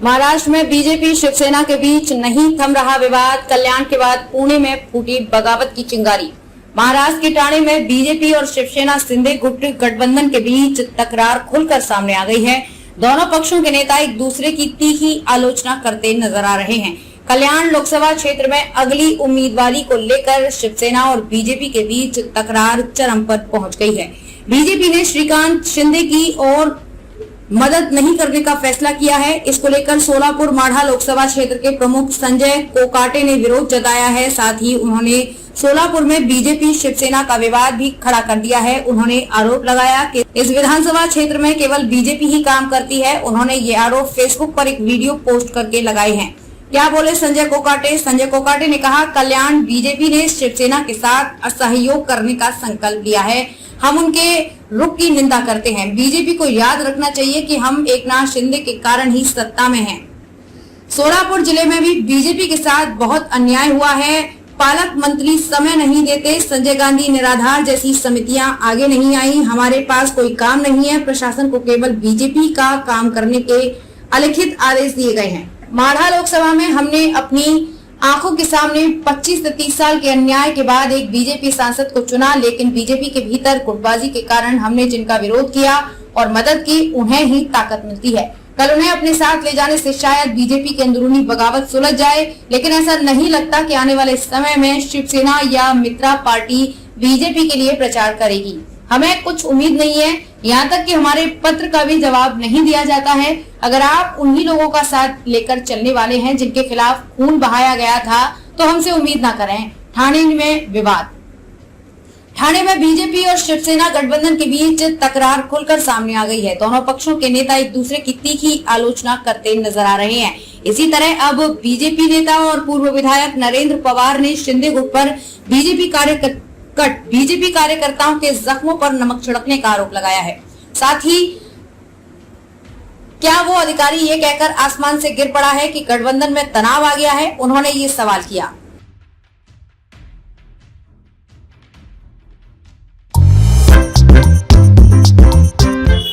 महाराष्ट्र में बीजेपी शिवसेना के बीच नहीं थम रहा विवाद। कल्याण के बाद पुणे में फूटी बगावत की चिंगारी। महाराष्ट्र के ठाणे में बीजेपी और शिवसेना शिंदे गुट गठबंधन के बीच तकरार खुलकर सामने आ गई है। दोनों पक्षों के नेता एक दूसरे की तीखी आलोचना करते नजर आ रहे हैं। कल्याण लोकसभा क्षेत्र में अगली उम्मीदवारी को लेकर शिवसेना और बीजेपी के बीच तकरार चरम पर पहुंच गई है। बीजेपी ने श्रीकांत शिंदे की और मदद नहीं करने का फैसला किया है। इसको लेकर सोलापुर माढ़ा लोकसभा क्षेत्र के प्रमुख संजय कोकाटे ने विरोध जताया है। साथ ही उन्होंने सोलापुर में बीजेपी शिवसेना का विवाद भी खड़ा कर दिया है। उन्होंने आरोप लगाया कि इस विधानसभा क्षेत्र में केवल बीजेपी ही काम करती है। उन्होंने ये आरोप फेसबुक पर एक वीडियो पोस्ट करके लगाए हैं। क्या बोले संजय कोकाटे? संजय कोकाटे ने कहा, कल्याण बीजेपी ने शिवसेना के साथ असहयोग करने का संकल्प लिया है। हम उनके रुख की निंदा करते हैं। बीजेपी को याद रखना चाहिए कि हम एकनाथ शिंदे के कारण ही सत्ता में हैं। सोलापुर जिले में भी बीजेपी के साथ बहुत अन्याय हुआ है। पालक मंत्री समय नहीं देते, संजय गांधी निराधार जैसी समितियां आगे नहीं आई। हमारे पास कोई काम नहीं है। प्रशासन को केवल बीजेपी का काम करने के अलिखित आदेश दिए गए हैं। माढ़ा लोकसभा में हमने अपनी आंखों के सामने 25 से 30 साल के अन्याय के बाद एक बीजेपी सांसद को चुना, लेकिन बीजेपी के भीतर गुटबाजी के कारण हमने जिनका विरोध किया और मदद की, उन्हें ही ताकत मिलती है। कल उन्हें अपने साथ ले जाने से शायद बीजेपी की अंदरूनी बगावत सुलझ जाए, लेकिन ऐसा नहीं लगता कि आने वाले समय में शिवसेना या मित्रा पार्टी बीजेपी के लिए प्रचार करेगी। हमें कुछ उम्मीद नहीं है। यहाँ तक कि हमारे पत्र का भी जवाब नहीं दिया जाता है। अगर आप उन्हीं लोगों का साथ लेकर चलने वाले हैं जिनके खिलाफ खून बहाया गया था, तो हमसे उम्मीद ना करें। ठाणे में विवाद। ठाणे में बीजेपी और शिवसेना गठबंधन के बीच तकरार खुलकर सामने आ गई है। दोनों पक्षों के नेता एक दूसरे की तीखी आलोचना करते नजर आ रहे हैं। इसी तरह अब बीजेपी नेता और पूर्व विधायक नरेंद्र पवार ने शिंदे गुट पर बीजेपी कार्यकर्ताओं के जख्मों पर नमक छिड़कने का आरोप लगाया है। साथ ही क्या वो अधिकारी ये कहकर आसमान से गिर पड़ा है कि गठबंधन में तनाव आ गया है? उन्होंने ये सवाल किया।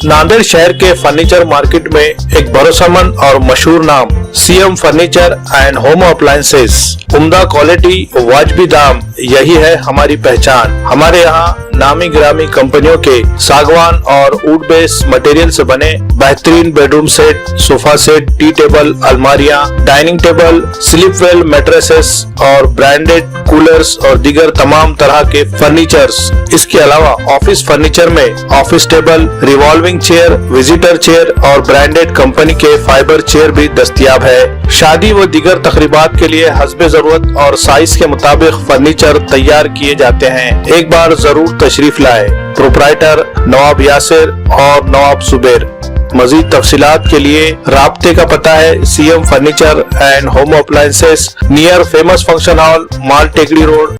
नांदेड़ शहर के फर्नीचर मार्केट में एक भरोसेमंद और मशहूर नाम CM furniture and home appliances. उम्दा क्वालिटी, वाजबी दाम, यही है हमारी पहचान। हमारे यहाँ नामी गिरामी कंपनियों के सागवान और वुड बेस मटेरियल से बने बेहतरीन bedroom set, sofa set, tea table, अलमारियाँ, dining table, sleep well mattresses और ब्रांडेड कूलर्स और दीगर तमाम तरह के फर्नीचर्स। इसके अलावा ऑफिस फर्नीचर में office table, revolving chair, visitor chair और ब्रांडेड कंपनी के फाइबर चेयर भी दस्तयाब है। शादी व दीगर तकरीबात के लिए हस्बे जरूरत और साइज के मुताबिक फर्नीचर तैयार किए जाते हैं। एक बार जरूर तशरीफ लाए। प्रोप्राइटर नवाब यासिर और नवाब सुबेर। मजीद तफसीलात के लिए राब्ते का पता है CM furniture and home appliances, near famous function hall, माल टेकड़ी रोड।